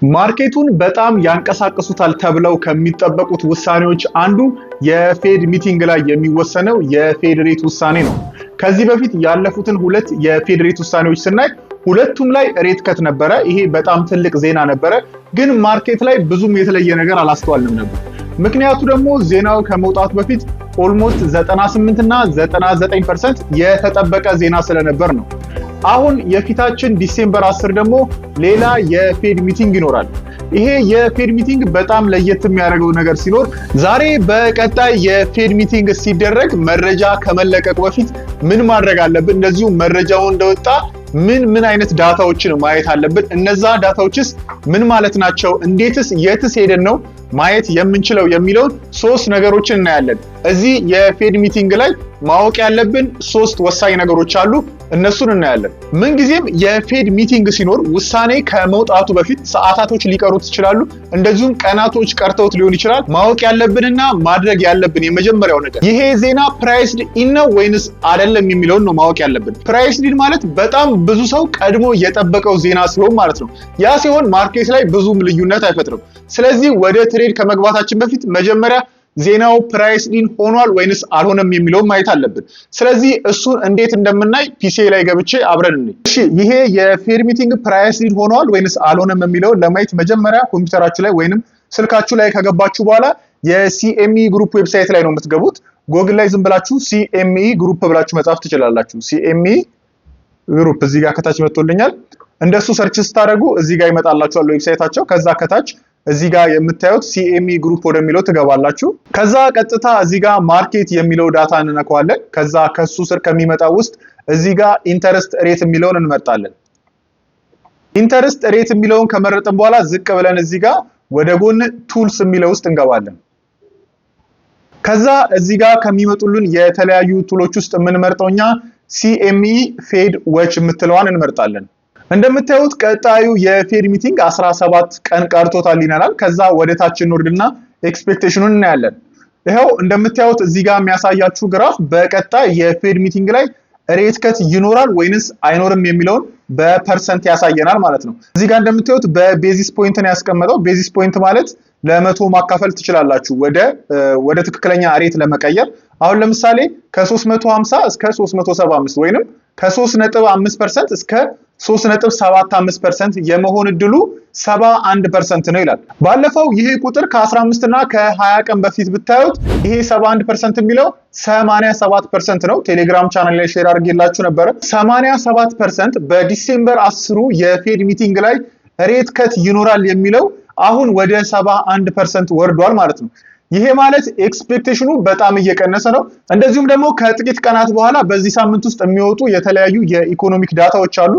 ማርኬቱን በጣም ያንቀሳቅሱታል ተብለው ከሚጠበቁት ውሳኔዎች አንዱ የፌድ ሚቲንግ ላይ የሚወሰነው የፌድ ሬት ውሳኔ ነው። ከዚህ በፊት ያለፉትን ሁለት የፌድ ሬት ውሳኔዎች ስናይ ሁለቱም ላይ ሬት ከት ነበረ። ይሄ በጣም ትልቅ ዜና ነበረ። ግን ማርኬት ላይ ብዙም የተለየ ነገር አላስተዋልንም ነበር። ምክንያቱ ደግሞ ዜናው ከመውጣቱ በፊት ኦልሞስት 98 እና 99% የተጠበቀ ዜና ስለነበር ነው። አሁን የፊታችን ዲሴምበር 10 ደግሞ ሌላ የፌድ ሚቲንግ ይኖራል። ይሄ የፌድ ሚቲንግ በጣም ለየት የሚያደርገው ነገር ሲኖር ዛሬ በቀጣይ የፌድ ሚቲንግ ሲደረግ መረጃ ከመለቀቁ በፊት ምን ማድረግ አለብን፣ እንደዚሁ መረጃው እንደወጣ ምን አይነት ዳታዎችን ማየት አለብን፣ እነዛ ዳታዎችስ ምን ማለት ናቸው፣ እንዴትስ የትስ ሄደን ነው ማየት የምንችለው የሚለውን ሶስት ነገሮችን እናያለን። እዚህ የፌድ ሚቲንግ ላይ ማወቅ ያለብን ሶስት ወሳኝ ነገሮች አሉ። እነሱን እናያለን። ምንጊዜም የፌድ ሚቲንግ ሲኖር ውሳኔ ከመውጣቱ በፊት ሰዓታቶች ሊቀሩት ይችላሉ፣ እንደዚሁም ቀናቶች ቀርተውት ሊሆን ይችላል። ማወቅ ያለብንና ማድረግ ያለብን የመጀመሪያው ነገር ይሄ ዜና ፕራይስድ ኢን ነው ወይንስ አይደለም የሚለውን ነው ማወቅ ያለብን። ፕራይስድ ኢን ማለት በጣም ብዙ ሰው ቀድሞ የጠበቀው ዜና ሲሆን ማለት ነው። ያ ሲሆን ማርኬት ላይ ብዙም ልዩነት አይፈጥርም። ስለዚህ ወደ ትሬድ ከመግባታችን በፊት መጀመሪያ ዜናው ፕራይስ ኢን ሆኗል ወይንስ አልሆነም የሚለውን ማየት አለብን። ስለዚህ እሱን እንዴት እንደምናይ ፒሲ ላይ ገብቼ አብረን እንይ። እሺ፣ ይሄ የፌድ ሚቲንግ ፕራይስ ኢን ሆኗል ወይንስ አልሆነም የሚለውን ለማየት መጀመሪያ ኮምፒውተራችሁ ላይ ወይንም ስልካችሁ ላይ ከገባችሁ በኋላ የሲኤምኢ ግሩፕ ዌብሳይት ላይ ነው የምትገቡት። ጎግል ላይ ዝም ብላችሁ ሲኤምኢ ግሩፕ ብላችሁ መጻፍ ትችላላችሁ። ሲኤምኢ ግሩፕ እዚህ ጋር ከታች መጥቶልኛል። እንደሱ ሰርች ስታደርጉ እዚህ ጋር ይመጣላችኋል ዌብሳይታቸው። ከዛ ከታች እዚህ ጋር የምታዩት ሲኤምኢ ግሩፕ ወደሚለው ትገባላችሁ። ከዛ ቀጥታ እዚህ ጋር ማርኬት የሚለው ዳታ እንነካዋለን። ከዛ ከሱ ስር ከሚመጣው ውስጥ እዚህ ጋር ኢንተረስት ሬት የሚለውን እንመርጣለን። ኢንተረስት ሬት የሚለውን ከመረጥን በኋላ ዝቅ ብለን እዚህ ጋር ወደ ጎን ቱልስ የሚለው ውስጥ እንገባለን። ከዛ እዚህ ጋር ከሚመጡልን የተለያዩ ቱሎች ውስጥ የምንመርጠው እኛ ሲኤምኢ ፌድ ዎች የምትለዋን እንመርጣለን። እንደምታዩት ቀጣዩ የፌድ ሚቲንግ 17 ቀን ቀርቶታል ይናላል። ከዛ ወደ ታች እንወርድና ኤክስፔክቴሽኑን እናያለን። ይሄው እንደምታዩት እዚህ ጋር የሚያሳያችሁ ግራፍ በቀጣይ የፌድ ሚቲንግ ላይ ሬት ከት ይኖራል ወይንስ አይኖርም የሚለውን በፐርሰንት ያሳየናል ማለት ነው። እዚህ ጋር እንደምታዩት በቤዚስ ፖይንት ነው ያስቀመጠው። ቤዚስ ፖይንት ማለት ለመቶ ማካፈል ትችላላችሁ ወደ ትክክለኛ ሬት ለመቀየር። አሁን ለምሳሌ ከ350 እስከ 375 ወይንም ከ3.5% እስከ 3.75% የመሆን እድሉ 71% ነው ይላል። ባለፈው ይሄ ቁጥር ከ15 እና ከ20 ቀን በፊት ብታዩት ይሄ 71% የሚለው 87% ነው። ቴሌግራም ቻናል ላይ ሼር አድርጌላችሁ ነበረ። 87% በዲሴምበር 10 የፌድ ሚቲንግ ላይ ሬት ከት ይኖራል የሚለው አሁን ወደ 71% ወርዷል ማለት ነው። ይሄ ማለት ኤክስፔክቴሽኑ በጣም እየቀነሰ ነው። እንደዚሁም ደግሞ ከጥቂት ቀናት በኋላ በዚህ ሳምንት ውስጥ የሚወጡ የተለያዩ የኢኮኖሚክ ዳታዎች አሉ።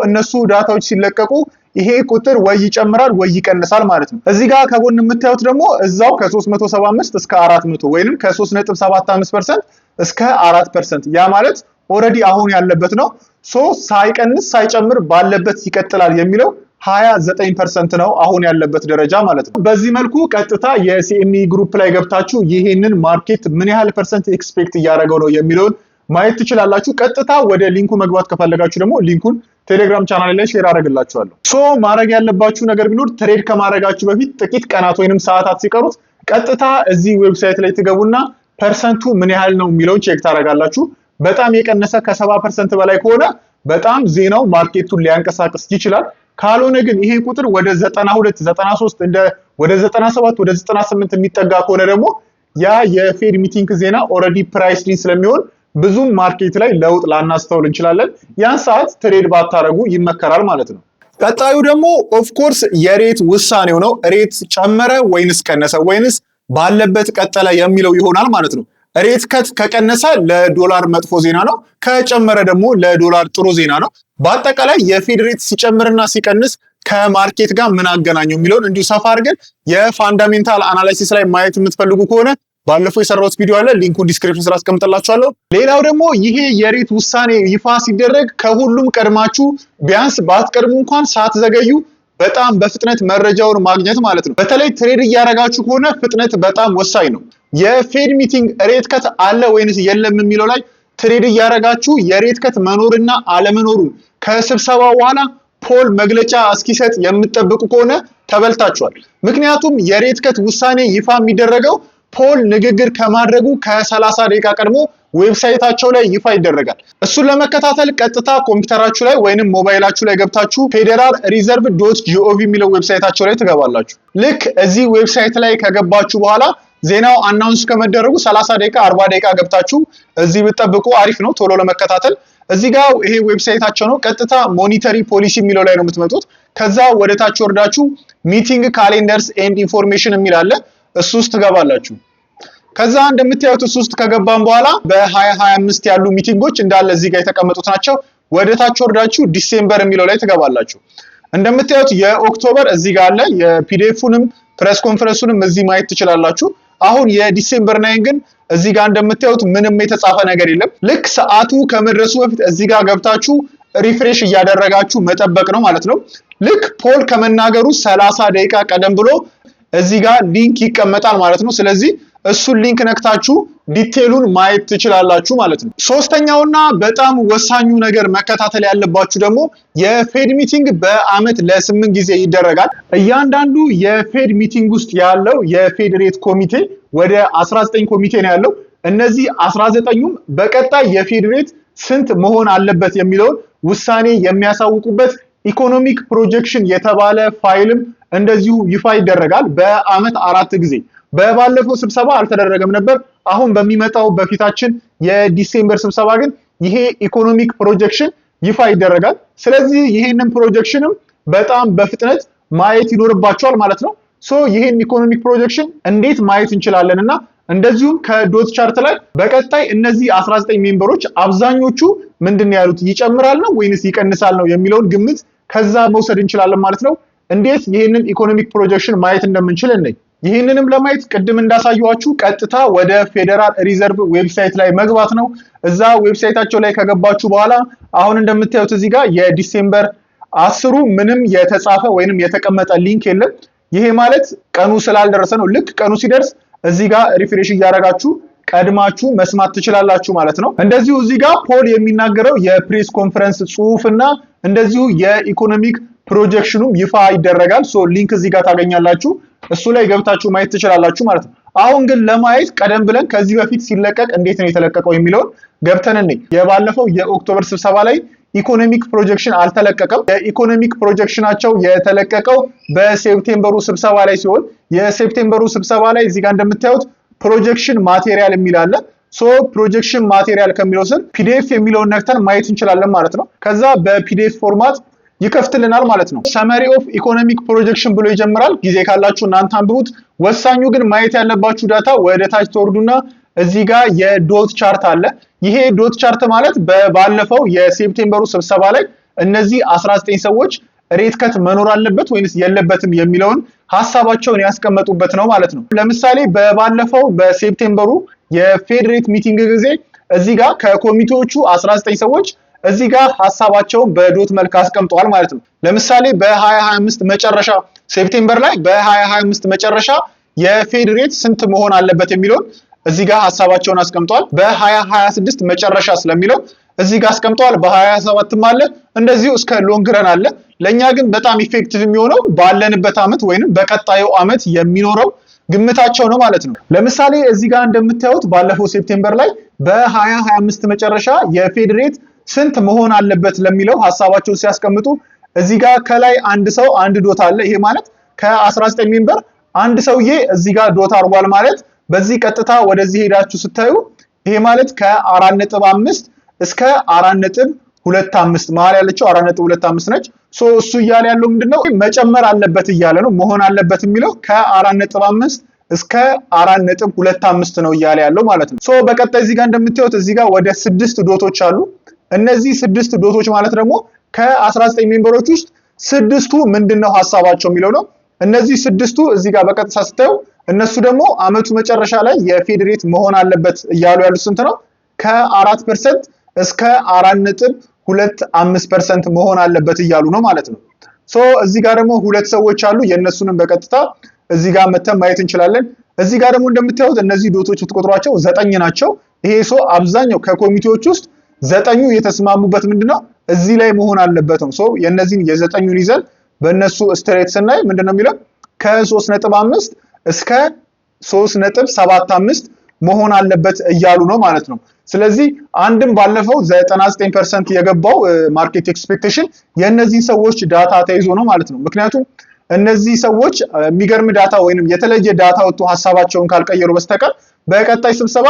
እነሱ ዳታዎች ሲለቀቁ ይሄ ቁጥር ወይ ይጨምራል ወይ ይቀንሳል ማለት ነው። እዚህ ጋር ከጎን የምታዩት ደግሞ እዛው ከ375 እስከ 400 ወይንም ከ3.75% እስከ 4%። ያ ማለት ኦልሬዲ አሁን ያለበት ነው። ሳይቀንስ ሳይጨምር ባለበት ይቀጥላል የሚለው 29% ነው አሁን ያለበት ደረጃ ማለት ነው። በዚህ መልኩ ቀጥታ የሲኤምኢ ግሩፕ ላይ ገብታችሁ ይሄንን ማርኬት ምን ያህል ፐርሰንት ኤክስፔክት እያደረገው ነው የሚለውን ማየት ትችላላችሁ። ቀጥታ ወደ ሊንኩ መግባት ከፈለጋችሁ ደግሞ ሊንኩን ቴሌግራም ቻናል ላይ ሼር አደርግላችኋለሁ። ማድረግ ያለባችሁ ነገር ቢኖር ትሬድ ከማድረጋችሁ በፊት ጥቂት ቀናት ወይንም ሰዓታት ሲቀሩት ቀጥታ እዚህ ዌብሳይት ላይ ትገቡና ፐርሰንቱ ምን ያህል ነው የሚለውን ቼክ ታደርጋላችሁ። በጣም የቀነሰ ከ70% በላይ ከሆነ በጣም ዜናው ማርኬቱን ሊያንቀሳቅስ ይችላል። ካልሆነ ግን ይሄ ቁጥር ወደ 92 93 ወደ 97 ወደ 98 የሚጠጋ ከሆነ ደግሞ ያ የፌድ ሚቲንግ ዜና ኦልሬዲ ፕራይስ ኢን ስለሚሆን ብዙም ማርኬት ላይ ለውጥ ላናስተውል እንችላለን። ያን ሰዓት ትሬድ ባታረጉ ይመከራል ማለት ነው። ቀጣዩ ደግሞ ኦፍ ኮርስ የሬት ውሳኔው ነው። ሬት ጨመረ ወይንስ ቀነሰ ወይንስ ባለበት ቀጠለ የሚለው ይሆናል ማለት ነው። ሬት ከት ከቀነሰ ለዶላር መጥፎ ዜና ነው፣ ከጨመረ ደግሞ ለዶላር ጥሩ ዜና ነው። በአጠቃላይ የፌድ ሬት ሲጨምርና ሲቀንስ ከማርኬት ጋር ምን አገናኘው የሚለውን እንዲሁ ሰፋ አድርገን የፋንዳሜንታል አናላይሲስ ላይ ማየት የምትፈልጉ ከሆነ ባለፈው የሰራሁት ቪዲዮ አለ፣ ሊንኩን ዲስክሪፕሽን ስራ አስቀምጥላችኋለሁ። ሌላው ደግሞ ይሄ የሬት ውሳኔ ይፋ ሲደረግ ከሁሉም ቀድማችሁ ቢያንስ ባትቀድሙ እንኳን ሳትዘገዩ በጣም በፍጥነት መረጃውን ማግኘት ማለት ነው። በተለይ ትሬድ እያደረጋችሁ ከሆነ ፍጥነት በጣም ወሳኝ ነው። የፌድ ሚቲንግ ሬት ከት አለ ወይንስ የለም የሚለው ላይ ትሬድ እያደረጋችሁ የሬት ከት መኖርና አለመኖሩን ከስብሰባው በኋላ ፖል መግለጫ እስኪሰጥ የምትጠብቁ ከሆነ ተበልታችኋል። ምክንያቱም የሬት ከት ውሳኔ ይፋ የሚደረገው ፖል ንግግር ከማድረጉ ከ30 ደቂቃ ቀድሞ ዌብሳይታቸው ላይ ይፋ ይደረጋል። እሱን ለመከታተል ቀጥታ ኮምፒውተራችሁ ላይ ወይንም ሞባይላችሁ ላይ ገብታችሁ federalreserve.gov የሚለው ዌብሳይታቸው ላይ ትገባላችሁ። ልክ እዚህ ዌብሳይት ላይ ከገባችሁ በኋላ ዜናው አናውንስ ከመደረጉ 30 ደቂቃ 40 ደቂቃ ገብታችሁ እዚህ ብትጠብቁ አሪፍ ነው ቶሎ ለመከታተል። እዚህ ጋር ይሄ ዌብሳይታቸው ነው። ቀጥታ ሞኒተሪ ፖሊሲ የሚለው ላይ ነው የምትመጡት። ከዛ ወደ ታች ወርዳችሁ ሚቲንግ ካሌንደርስ ኤንድ ኢንፎርሜሽን የሚል አለ። እሱ ውስጥ ትገባላችሁ። ከዛ እንደምታዩት እሱ ውስጥ ከገባን በኋላ በ2025 ያሉ ሚቲንጎች እንዳለ እዚህ ጋር የተቀመጡት ናቸው። ወደ ታች ወርዳችሁ ዲሴምበር የሚለው ላይ ትገባላችሁ። እንደምታዩት የኦክቶበር እዚህ ጋር አለ። የፒዲኤፉንም ፕሬስ ኮንፈረንሱንም እዚህ ማየት ትችላላችሁ። አሁን የዲሴምበር 9 ግን እዚህ ጋር እንደምታዩት ምንም የተጻፈ ነገር የለም። ልክ ሰዓቱ ከመድረሱ በፊት እዚህ ጋር ገብታችሁ ሪፍሬሽ እያደረጋችሁ መጠበቅ ነው ማለት ነው። ልክ ፖል ከመናገሩ 30 ደቂቃ ቀደም ብሎ እዚህ ጋር ሊንክ ይቀመጣል ማለት ነው። ስለዚህ እሱን ሊንክ ነክታችሁ ዲቴሉን ማየት ትችላላችሁ ማለት ነው። ሶስተኛውና በጣም ወሳኙ ነገር መከታተል ያለባችሁ ደግሞ የፌድ ሚቲንግ በአመት ለ8 ጊዜ ይደረጋል። እያንዳንዱ የፌድ ሚቲንግ ውስጥ ያለው የፌድ ሬት ኮሚቴ ወደ 19 ኮሚቴ ነው ያለው። እነዚህ 19ኙም በቀጣይ የፌድ ሬት ስንት መሆን አለበት የሚለውን ውሳኔ የሚያሳውቁበት ኢኮኖሚክ ፕሮጀክሽን የተባለ ፋይልም እንደዚሁ ይፋ ይደረጋል በአመት 4 ጊዜ። በባለፈው ስብሰባ አልተደረገም ነበር። አሁን በሚመጣው በፊታችን የዲሴምበር ስብሰባ ግን ይሄ ኢኮኖሚክ ፕሮጀክሽን ይፋ ይደረጋል። ስለዚህ ይሄንን ፕሮጀክሽንም በጣም በፍጥነት ማየት ይኖርባቸዋል ማለት ነው። ይሄን ኢኮኖሚክ ፕሮጀክሽን እንዴት ማየት እንችላለን እና እንደዚሁም ከዶት ቻርት ላይ በቀጣይ እነዚህ 19 ሜምበሮች አብዛኞቹ ምንድን ያሉት ይጨምራል ነው ወይንስ ይቀንሳል ነው የሚለውን ግምት ከዛ መውሰድ እንችላለን ማለት ነው። እንዴት ይሄንን ኢኮኖሚክ ፕሮጀክሽን ማየት እንደምንችል እንይ። ይህንንም ለማየት ቅድም እንዳሳየዋችሁ ቀጥታ ወደ ፌዴራል ሪዘርቭ ዌብሳይት ላይ መግባት ነው። እዛ ዌብሳይታቸው ላይ ከገባችሁ በኋላ አሁን እንደምታዩት እዚህ ጋር የዲሴምበር 10ሩ ምንም የተጻፈ ወይንም የተቀመጠ ሊንክ የለም። ይሄ ማለት ቀኑ ስላልደረሰ ነው። ልክ ቀኑ ሲደርስ እዚህ ጋር ሪፍሬሽ እያደረጋችሁ ቀድማችሁ መስማት ትችላላችሁ ማለት ነው። እንደዚሁ እዚህ ጋር ፖል የሚናገረው የፕሬስ ኮንፈረንስ ጽሁፍና እንደዚሁ የኢኮኖሚክ ፕሮጀክሽኑም ይፋ ይደረጋል። ሊንክ እዚህ ጋር ታገኛላችሁ። እሱ ላይ ገብታችሁ ማየት ትችላላችሁ ማለት ነው። አሁን ግን ለማየት ቀደም ብለን ከዚህ በፊት ሲለቀቅ እንዴት ነው የተለቀቀው የሚለውን ገብተን እንይ። የባለፈው የኦክቶበር ስብሰባ ላይ ኢኮኖሚክ ፕሮጀክሽን አልተለቀቀም። የኢኮኖሚክ ፕሮጀክሽናቸው የተለቀቀው በሴፕቴምበሩ ስብሰባ ላይ ሲሆን የሴፕቴምበሩ ስብሰባ ላይ እዚህ ጋር እንደምታዩት ፕሮጀክሽን ማቴሪያል የሚል አለ። ፕሮጀክሽን ማቴሪያል ከሚለው ስር ፒዲኤፍ የሚለውን ነክተን ማየት እንችላለን ማለት ነው። ከዛ በፒዲኤፍ ፎርማት ይከፍትልናል ማለት ነው። ሰመሪ ኦፍ ኢኮኖሚክ ፕሮጀክሽን ብሎ ይጀምራል። ጊዜ ካላችሁ እናንተ አንብቡት። ወሳኙ ግን ማየት ያለባችሁ ዳታ ወደ ታች ተወርዱና እዚህ ጋር የዶት ቻርት አለ። ይሄ ዶት ቻርት ማለት ባለፈው የሴፕቴምበሩ ስብሰባ ላይ እነዚህ 19 ሰዎች ሬት ከት መኖር አለበት ወይንስ የለበትም የሚለውን ሐሳባቸውን ያስቀመጡበት ነው ማለት ነው። ለምሳሌ ባለፈው በሴፕቴምበሩ የፌድ ሬት ሚቲንግ ጊዜ እዚህ ጋር ከኮሚቴዎቹ 19 ሰዎች እዚህ ጋር ሐሳባቸውን በዶት መልክ አስቀምጠዋል ማለት ነው። ለምሳሌ በ2025 መጨረሻ ሴፕቴምበር ላይ በ2025 መጨረሻ የፌድ ሬት ስንት መሆን አለበት የሚለውን እዚህ ጋር ሐሳባቸውን አስቀምጠዋል። በ2026 መጨረሻ ስለሚለው እዚህ ጋር አስቀምጠዋል። በ27ም አለ እንደዚሁ እስከ ሎንግ ረን አለ። ለኛ ግን በጣም ኢፌክቲቭ የሚሆነው ባለንበት አመት ወይንም በቀጣዩ አመት የሚኖረው ግምታቸው ነው ማለት ነው። ለምሳሌ እዚህ ጋር እንደምታዩት ባለፈው ሴፕቴምበር ላይ በ2025 መጨረሻ የፌድ ሬት ስንት መሆን አለበት ለሚለው ሐሳባቸውን ሲያስቀምጡ እዚህ ጋር ከላይ አንድ ሰው አንድ ዶት አለ። ይሄ ማለት ከ19 ሜምበር አንድ ሰውዬ እዚህ ጋር ዶት አድርጓል ማለት በዚህ ቀጥታ ወደዚህ ሄዳችሁ ስታዩ ይሄ ማለት ከ4.5 እስከ 4.25 መሀል ያለችው 4.25 ነች። እሱ እያለ ያለው ምንድነው መጨመር አለበት እያለ ነው። መሆን አለበት የሚለው ከ4.5 እስከ 4.25 ነው እያለ ያለው ማለት ነው። በቀጣይ እዚህ ጋር እንደምታዩት እዚህ ጋር ወደ 6 ዶቶች አሉ። እነዚህ 6 ዶቶች ማለት ደግሞ ከ19 ሜምበሮች ውስጥ 6ቱ ምንድነው ሐሳባቸው የሚለው ነው። እነዚህ 6ቱ እዚህ ጋር በቀጥታ ስታዩ እነሱ ደግሞ አመቱ መጨረሻ ላይ የፌድ ሬት መሆን አለበት እያሉ ያሉት ስንት ነው? ከ4% እስከ 4.25% መሆን አለበት እያሉ ነው ማለት ነው። እዚህ ጋር ደግሞ ሁለት ሰዎች አሉ። የነሱንም በቀጥታ እዚህ ጋር መተን ማየት እንችላለን። እዚህ ጋር ደግሞ እንደምታዩት እነዚህ ዶቶች ብትቆጥሯቸው 9 ናቸው። ይሄ አብዛኛው ከኮሚቴዎች ውስጥ 9ኙ የተስማሙበት ምንድነው እዚህ ላይ መሆን አለበት ነው። የነዚህን የዘጠኙን ይዘን በእነሱ ስትሬት ስናይ ምንድነው የሚለው ከ3.5 እስከ 3.75 መሆን አለበት እያሉ ነው ማለት ነው። ስለዚህ አንድም ባለፈው 99% የገባው ማርኬት ኤክስፔክቴሽን የነዚህ ሰዎች ዳታ ተይዞ ነው ማለት ነው። ምክንያቱም እነዚህ ሰዎች የሚገርም ዳታ ወይንም የተለየ ዳታ ወጥቶ ሀሳባቸውን ካልቀየሩ በስተቀር በቀጣይ ስብሰባ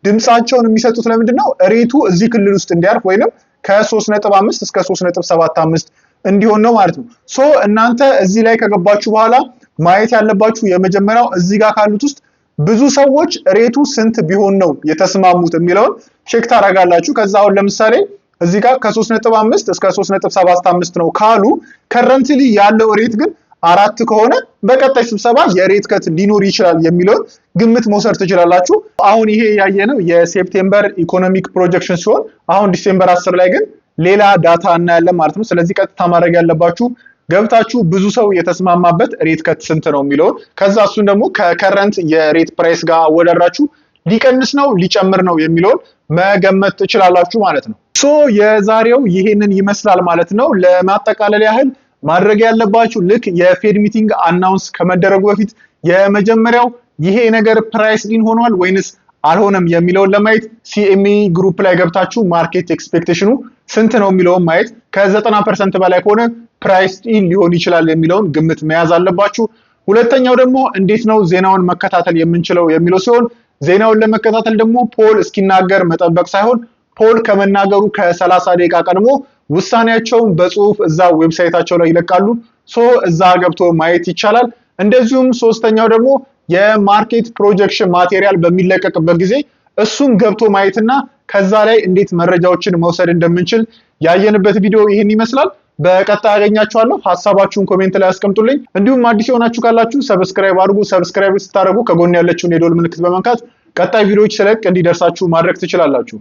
ድምጻቸውን የሚሰጡት ለምንድነው ሬቱ እዚህ ክልል ውስጥ እንዲያርፍ ወይንም ከ3.5 እስከ 3.75 እንዲሆን ነው ማለት ነው። እናንተ እዚህ ላይ ከገባችሁ በኋላ ማየት ያለባችሁ የመጀመሪያው እዚህ ጋር ካሉት ውስጥ ብዙ ሰዎች ሬቱ ስንት ቢሆን ነው የተስማሙት የሚለውን ቼክ ታደርጋላችሁ። ከዛ አሁን ለምሳሌ እዚህ ጋር ከ3.5 እስከ 3.75 ነው ካሉ ከረንትሊ ያለው ሬት ግን 4 ከሆነ በቀጣይ ስብሰባ የሬት ከት ሊኖር ይችላል የሚለውን ግምት መውሰድ ትችላላችሁ። አሁን ይሄ ያየነው የሴፕቴምበር ኢኮኖሚክ ፕሮጀክሽን ሲሆን አሁን ዲሴምበር 10 ላይ ግን ሌላ ዳታ እናያለን ማለት ነው። ስለዚህ ቀጥታ ማድረግ ያለባችሁ ገብታችሁ ብዙ ሰው የተስማማበት ሬት ከት ስንት ነው የሚለውን ከዛ እሱን ደግሞ ከከረንት የሬት ፕራይስ ጋር አወዳድራችሁ ሊቀንስ ነው ሊጨምር ነው የሚለውን መገመት ትችላላችሁ ማለት ነው። የዛሬው ይሄንን ይመስላል ማለት ነው። ለማጠቃለል ያህል ማድረግ ያለባችሁ ልክ የፌድ ሚቲንግ አናውንስ ከመደረጉ በፊት የመጀመሪያው ይሄ ነገር ፕራይስ ዲን ሆኗል ወይንስ አልሆነም የሚለውን ለማየት ሲኤምኢ ግሩፕ ላይ ገብታችሁ ማርኬት ኤክስፔክቴሽኑ ስንት ነው የሚለውን ማየት ከ90% በላይ ከሆነ ፕራይስ ዲን ሊሆን ይችላል የሚለውን ግምት መያዝ አለባችሁ። ሁለተኛው ደግሞ እንዴት ነው ዜናውን መከታተል የምንችለው የሚለው ሲሆን ዜናውን ለመከታተል ደግሞ ፖል እስኪናገር መጠበቅ ሳይሆን ፖል ከመናገሩ ከ30 ደቂቃ ቀድሞ ውሳኔያቸውን በጽሁፍ እዛ ዌብሳይታቸው ላይ ይለቃሉ። እዛ ገብቶ ማየት ይቻላል። እንደዚሁም ሶስተኛው ደግሞ የማርኬት ፕሮጀክሽን ማቴሪያል በሚለቀቅበት ጊዜ እሱን ገብቶ ማየትና ከዛ ላይ እንዴት መረጃዎችን መውሰድ እንደምንችል ያየንበት ቪዲዮ ይህን ይመስላል። በቀጣይ አገኛችኋለሁ። ሐሳባችሁን ኮሜንት ላይ አስቀምጡልኝ። እንዲሁም አዲስ የሆናችሁ ካላችሁ ሰብስክራይብ አድርጉ። ሰብስክራይብ ስታደርጉ ከጎን ያለችውን የደወል ምልክት በመንካት ቀጣይ ቪዲዮዎች ስለቅ እንዲደርሳችሁ ማድረግ ትችላላችሁ።